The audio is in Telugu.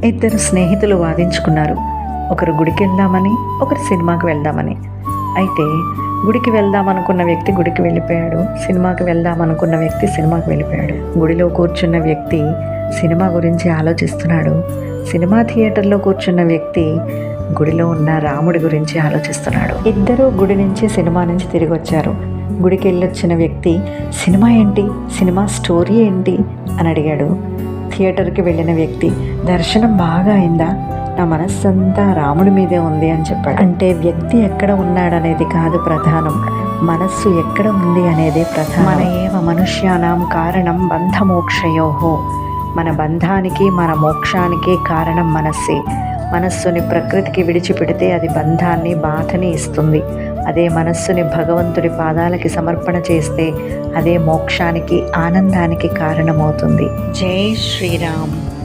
ఇద్దరు స్నేహితులు వాదించుకున్నారు. ఒకరు గుడికి వెళ్దామని, ఒకరు సినిమాకి వెళ్దామని. అయితే గుడికి వెళ్దామనుకున్న వ్యక్తి గుడికి వెళ్ళిపోయాడు, సినిమాకి వెళ్దామనుకున్న వ్యక్తి సినిమాకి వెళ్ళిపోయాడు. గుడిలో కూర్చున్న వ్యక్తి సినిమా గురించి ఆలోచిస్తున్నాడు. సినిమా థియేటర్లో కూర్చున్న వ్యక్తి గుడిలో ఉన్న రాముడి గురించి ఆలోచిస్తున్నాడు. ఇద్దరూ గుడి నుంచి సినిమా నుంచి తిరిగి వచ్చారు. గుడికి వెళ్ళొచ్చిన వ్యక్తి సినిమా ఏంటి, సినిమా స్టోరీ ఏంటి అని అడిగాడు. థియేటర్కి వెళ్ళిన వ్యక్తి దర్శనం బాగా అయిందా, నా మనస్సంతా రాముడి మీదే ఉంది అని చెప్పాడు. అంటే వ్యక్తి ఎక్కడ ఉన్నాడనేది కాదు ప్రధానం, మనస్సు ఎక్కడ ఉంది అనేదే ప్రధానం. మన ఏవ మనుష్యానాం కారణం బంధమోక్షయోహో. మన బంధానికి మన మోక్షానికి కారణం మనస్సే. మనస్సుని ప్రకృతికి విడిచిపెడితే అది బంధాన్ని బాధని ఇస్తుంది. అదే మనస్సుని భగవంతుడి పాదాలకి సమర్పణ చేస్తే అదే మోక్షానికి ఆనందానికి కారణమవుతుంది. జై శ్రీరామ్.